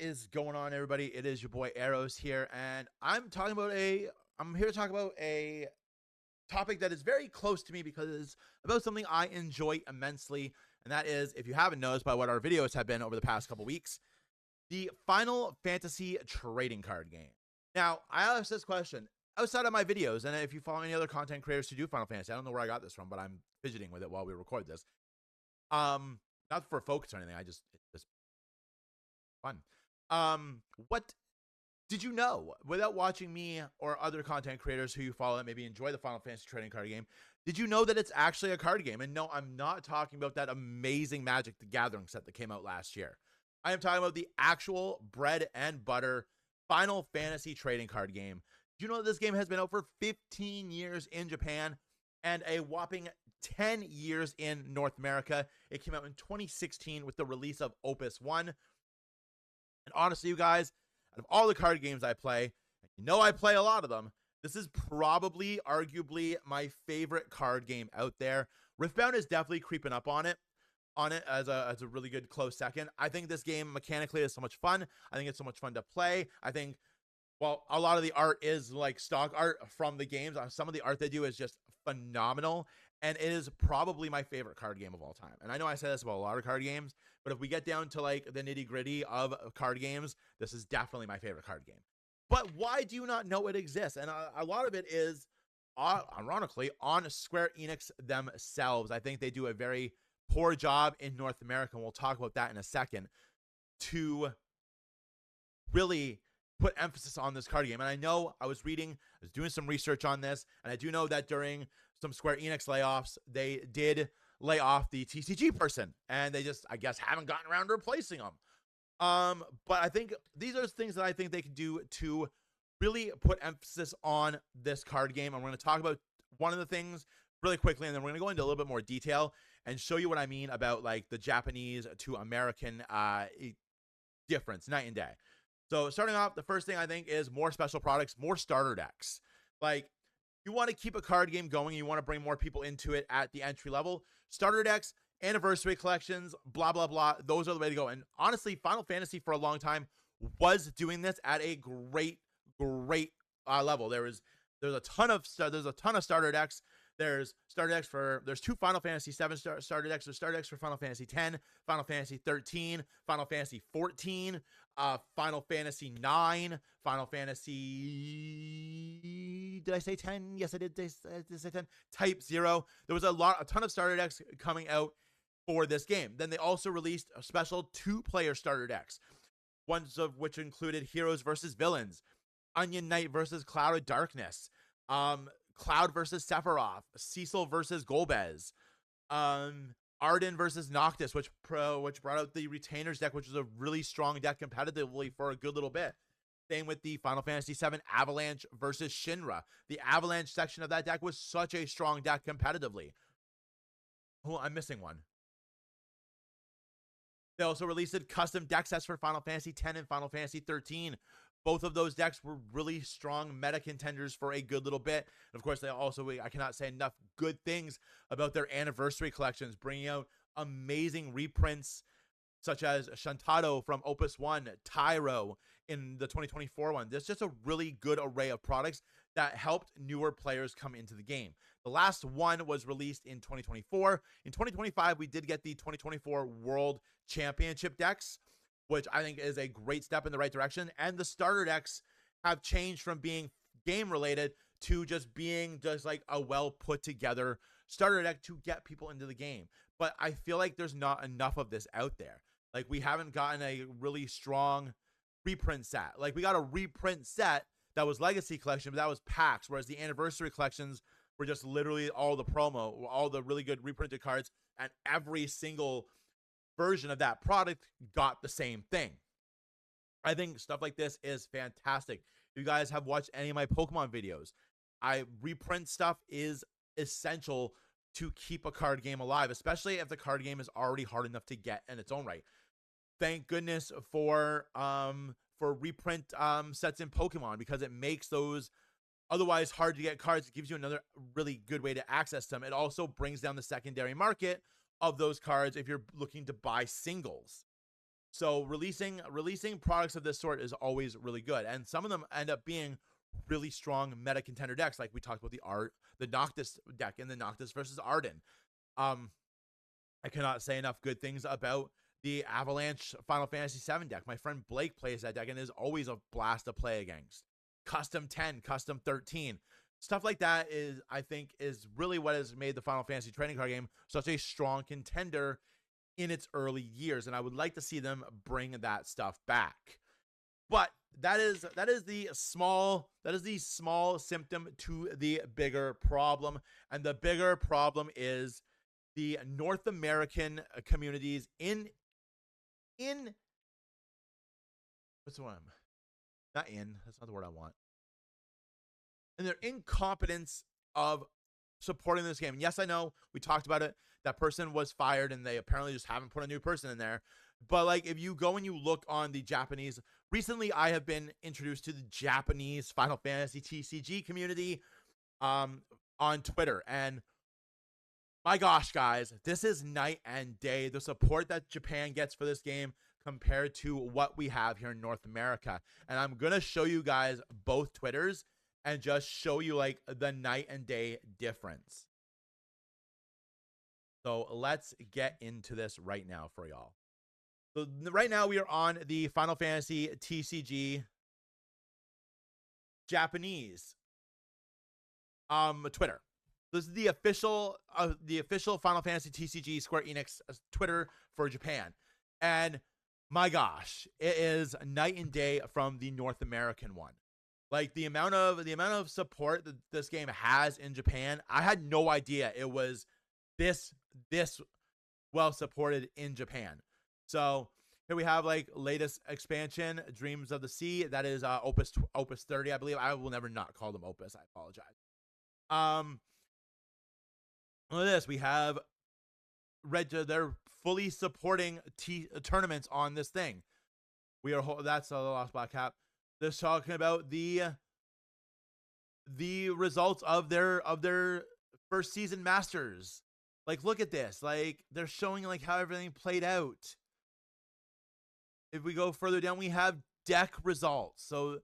is going on, everybody? It is your boy Arrows here, and I'm here to talk about a topic that is very close to me because it's about something I enjoy immensely, and that is, if you haven't noticed by what our videos have been over the past couple weeks, the Final Fantasy trading card game. Now, I asked this question outside of my videos, and if you follow any other content creators who do Final Fantasy, I don't know where I got this from, but I'm fidgeting with it while we record this. Not for focus or anything. It's just fun. What did you know, without watching me or other content creators who you follow that maybe enjoy the Final Fantasy trading card game, did you know that it's actually a card game? And no, I'm not talking about that amazing Magic the Gathering set that came out last year. I am talking about the actual bread and butter Final Fantasy trading card game. Do you know that this game has been out for 15 years in Japan and a whopping 10 years in North America? It came out in 2016 with the release of Opus 1. And honestly, you guys, out of all the card games I play, and you know I play a lot of them, this is probably, arguably, my favorite card game out there. Riftbound is definitely creeping up on it as a really good close second. I think this game mechanically is so much fun. I think it's so much fun to play. I think, well, a lot of the art is like stock art from the games. Some of the art they do is just phenomenal, and it is probably my favorite card game of all time. And I know I say this about a lot of card games, but if we get down to like the nitty gritty of card games, this is definitely my favorite card game. But why do you not know it exists? And a lot of it is, ironically, on Square Enix themselves. I think they do a very poor job in North America, and we'll talk about that in a second, to really put emphasis on this card game. And I know I was doing some research on this, and I do know that during some Square Enix layoffs, they did lay off the TCG person, and they just, I guess, haven't gotten around to replacing them. But I think these are things that I think they can do to really put emphasis on this card game. And we're going to talk about one of the things really quickly, and then we're going to go into a little bit more detail and show you what I mean about like the Japanese to American difference, night and day. So starting off, the first thing I think is more special products, more starter decks. Like, you want to keep a card game going, you want to bring more people into it at the entry level, starter decks, anniversary collections, blah, blah, blah. Those are the way to go. And honestly, Final Fantasy for a long time was doing this at a great level. There's a ton of starter decks. There's two Final Fantasy 7 starter decks. There's starter decks for Final Fantasy 10, Final Fantasy 13, Final Fantasy 14, Final Fantasy 9, Final Fantasy, did I say 10? Yes, I did say 10. Type 0. There was a ton of starter decks coming out for this game. Then they also released a special 2-player starter decks, ones of which included Heroes versus Villains, Onion Knight versus Cloud of Darkness, Cloud versus Sephiroth, Cecil versus Golbez, Arden versus Noctis, which brought out the Retainers deck, which was a really strong deck competitively for a good little bit. Same with the Final Fantasy VII Avalanche versus Shinra. The Avalanche section of that deck was such a strong deck competitively. Oh, I'm missing one. They also released custom deck sets for Final Fantasy X and Final Fantasy 13. Both of those decks were really strong meta contenders for a good little bit. And of course, I cannot say enough good things about their anniversary collections, bringing out amazing reprints such as Shantado from Opus 1, Tyro in the 2024 one. There's just a really good array of products that helped newer players come into the game. The last one was released in 2024. In 2025, we did get the 2024 World Championship decks, which I think is a great step in the right direction. And the starter decks have changed from being game related to just being like a well put together starter deck to get people into the game. But I feel like there's not enough of this out there. Like, we haven't gotten a really strong reprint set. Like, we got a reprint set that was Legacy Collection, but that was packs, whereas the anniversary collections were just literally all the promo, all the really good reprinted cards, and every single version of that product got the same thing. I think stuff like this is fantastic. If you guys have watched any of my Pokemon videos, reprint stuff is essential to keep a card game alive, especially if the card game is already hard enough to get in its own right. Thank goodness for reprint sets in Pokemon, because it makes those otherwise hard to get cards. It gives you another really good way to access them. It also brings down the secondary market of those cards if you're looking to buy singles. So releasing products of this sort is always really good, and some of them end up being really strong meta contender decks, like we talked about the Noctis deck in the Noctis versus Arden. I cannot say enough good things about the Avalanche Final Fantasy VII deck. My friend Blake plays that deck and is always a blast to play against. Custom 10, Custom 13. Stuff like that is, I think, is really what has made the Final Fantasy trading card game such a strong contender in its early years. And I would like to see them bring that stuff back. But that is the small symptom to the bigger problem. And the bigger problem is the North American communities in what's the one? Not in, that's not the word I want. And their incompetence of supporting this game. And yes, I know we talked about it. That person was fired and they apparently just haven't put a new person in there. But like, if you go and you look on the Japanese, recently I have been introduced to the Japanese Final Fantasy TCG community on Twitter, and my gosh, guys, this is night and day. The support that Japan gets for this game compared to what we have here in North America. And I'm going to show you guys both Twitters and just show you like the night and day difference. So let's get into this right now for y'all. So right now we are on the Final Fantasy TCG Japanese Twitter. This is the official Final Fantasy TCG Square Enix Twitter for Japan. And my gosh, it is night and day from the North American one. Like the amount of support that this game has in Japan, I had no idea it was this well supported in Japan. So here we have like latest expansion, Dreams of the Sea. That is Opus 30, I believe. I will never not call them Opus. I apologize. Look at this. We have they're fully supporting tournaments on this thing. That's the Lost Black Cap. They're talking about the results of their first season Masters. Like, look at this. Like, they're showing like how everything played out. If we go further down, we have deck results. So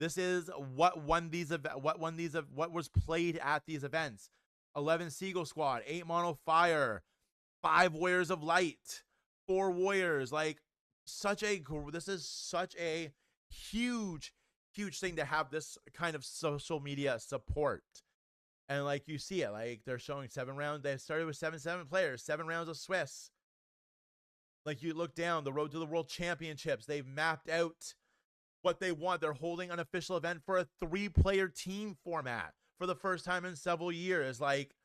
this is what was played at these events. 11 Seagull Squad, 8 Mono Fire, 5 Warriors of Light, 4 Warriors. Like, this is such a huge thing to have this kind of social media support. And like, you see it, like they're showing 7 rounds. They started with 7 players, 7 rounds of Swiss. Like, you look down the road to the World Championships. They've mapped out what they want. They're holding an official event for a 3-player team format for the first time in several years. Like,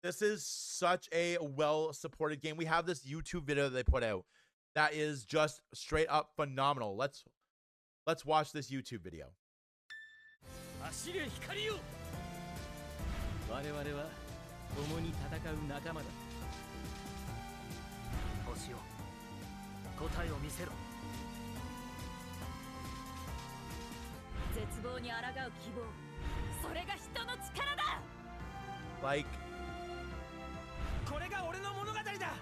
this is such a well-supported game. We have this YouTube video that they put out that is just straight up phenomenal. Let's watch this YouTube video. Like,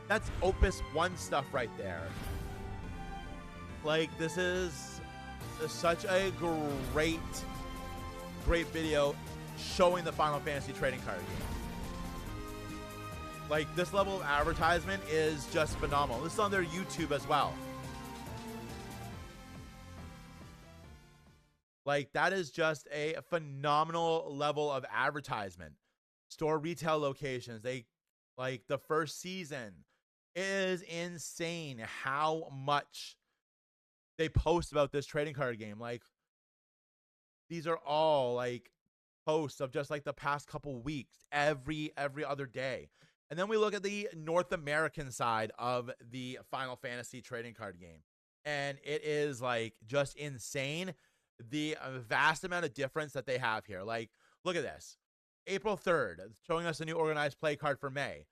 that's Opus 1 stuff right there. Like, this is such a great video showing the Final Fantasy trading card game. Like, this level of advertisement is just phenomenal. This is on their YouTube as well. Like, that is just a phenomenal level of advertisement. Store retail locations. Like, the first season is insane how much they post about this trading card game. Like, these are all like posts of just like the past couple weeks, every other day. And then we look at the North American side of the Final Fantasy trading card game, and it is like just insane the vast amount of difference that they have here. Like, look at this. April 3rd, showing us a new organized play card for May.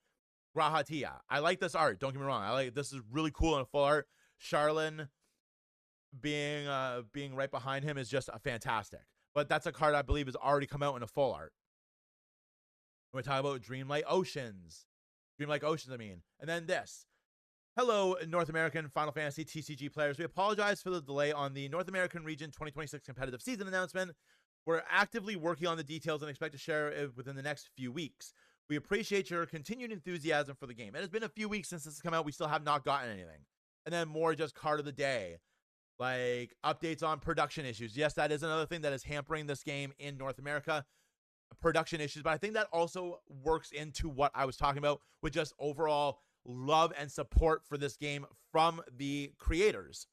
Grahatia. I like this art. Don't get me wrong. This is really cool in full art. Charlene being right behind him is just fantastic. But that's a card I believe has already come out in a full art. We're talking about Dreamlight Oceans. And then this. Hello, North American Final Fantasy TCG players. We apologize for the delay on the North American Region 2026 competitive season announcement. We're actively working on the details and expect to share it within the next few weeks. We appreciate your continued enthusiasm for the game. It has been a few weeks since this has come out. We still have not gotten anything. And then more just card of the day, like updates on production issues. Yes, that is another thing that is hampering this game in North America, production issues. But I think that also works into what I was talking about with just overall love and support for this game from the creators.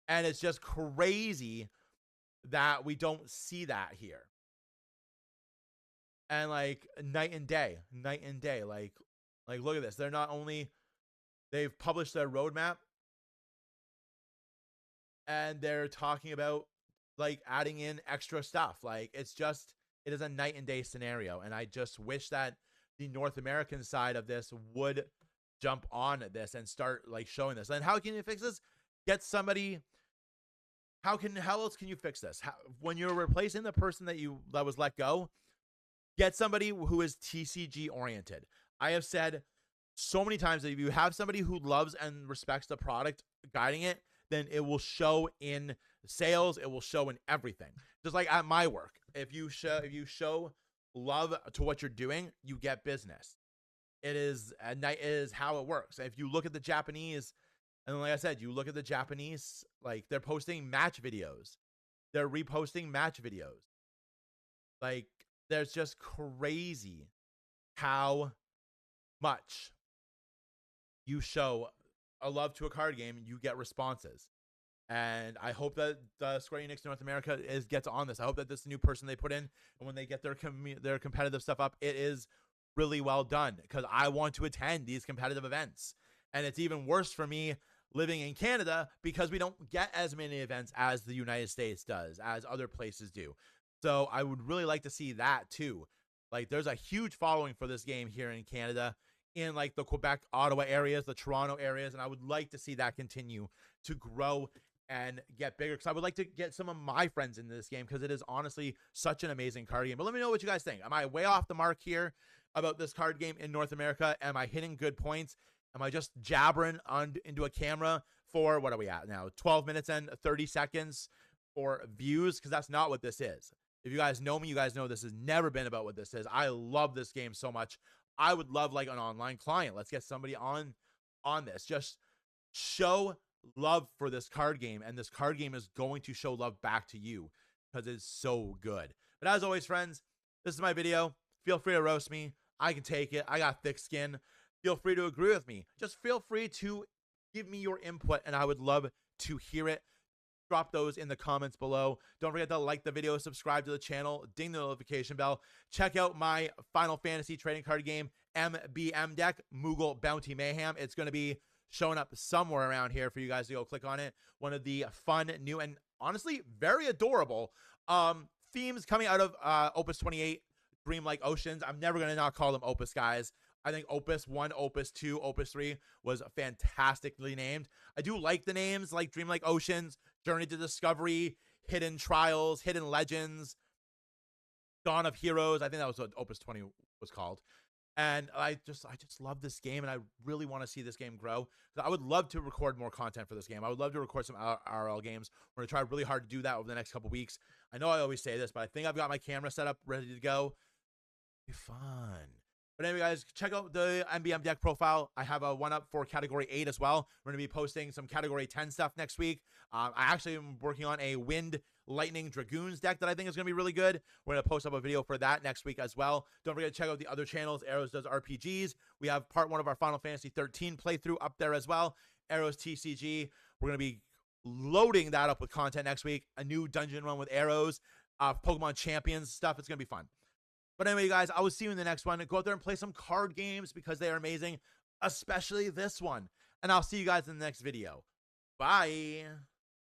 And it's just crazy that we don't see that here. And like night and day. Like look at this. They're not only, they've published their roadmap and they're talking about like adding in extra stuff. Like it's just, it is a night and day scenario. And I just wish that the North American side of this would jump on this and start like showing this. And how can you fix this? Get somebody. How else can you fix this? When you're replacing the person that was let go, get somebody who is TCG oriented. I have said so many times that if you have somebody who loves and respects the product guiding it, then it will show in sales. It will show in everything. Just like at my work, if you show love to what you're doing, you get business. It is how it works. If you look at the Japanese, and like I said, you look at the Japanese, like they're posting match videos, they're reposting match videos. Like there's just crazy how much you show a love to a card game, you get responses. And I hope that Square Enix North America gets on this. I hope that this new person they put in, and when they get their competitive stuff up, it is really well done, because I want to attend these competitive events. And it's even worse for me living in Canada because we don't get as many events as the United States does, as other places do. So I would really like to see that too. Like there's a huge following for this game here in Canada, in like the Quebec, Ottawa areas, the Toronto areas, and I would like to see that continue to grow and get bigger, because I would like to get some of my friends into this game, because it is honestly such an amazing card game. But let me know what you guys think. Am I way off the mark here about this card game in North America? Am I hitting good points? Am I just jabbering into a camera for, what are we at now, 12 minutes and 30 seconds for views? Because that's not what this is. If you guys know me, you guys know this has never been about what this is. I love this game so much. I would love like an online client. Let's get somebody on this. Just show love for this card game, and this card game is going to show love back to you because it's so good. But as always, friends, this is my video. Feel free to roast me. I can take it. I got thick skin. Feel free to agree with me. Just feel free to give me your input, and I would love to hear it. Drop those in the comments below. Don't forget to like the video, subscribe to the channel, ding the notification bell. Check out my Final Fantasy trading card game, MBM deck, Moogle Bounty Mayhem. It's going to be showing up somewhere around here for you guys to go click on it. One of the fun, new, and honestly very adorable themes coming out of Opus 28, Dreamlike Oceans. I'm never going to not call them Opus, guys. I think Opus 1, Opus 2, Opus 3 was fantastically named. I do like the names like Dreamlike Oceans, Journey to Discovery, Hidden Trials, Hidden Legends, Dawn of Heroes. I think that was what Opus 20 was called. And I just love this game, and I really want to see this game grow. I would love to record more content for this game. I would love to record some RL games. We're going to try really hard to do that over the next couple weeks. I know I always say this, but I think I've got my camera set up, ready to go. Be fun. But anyway, guys, check out the MBM deck profile. I have a one up for Category 8 as well. We're going to be posting some Category 10 stuff next week. I actually am working on a Wind Lightning Dragoons deck that I think is going to be really good. We're going to post up a video for that next week as well. Don't forget to check out the other channels. Arrows Does RPGs. We have part 1 of our Final Fantasy 13 playthrough up there as well. Arrows TCG. We're going to be loading that up with content next week. A new dungeon run with Arrows. Pokemon Champions stuff. It's going to be fun. But anyway, guys, I will see you in the next one. Go out there and play some card games because they are amazing, especially this one. And I'll see you guys in the next video. Bye.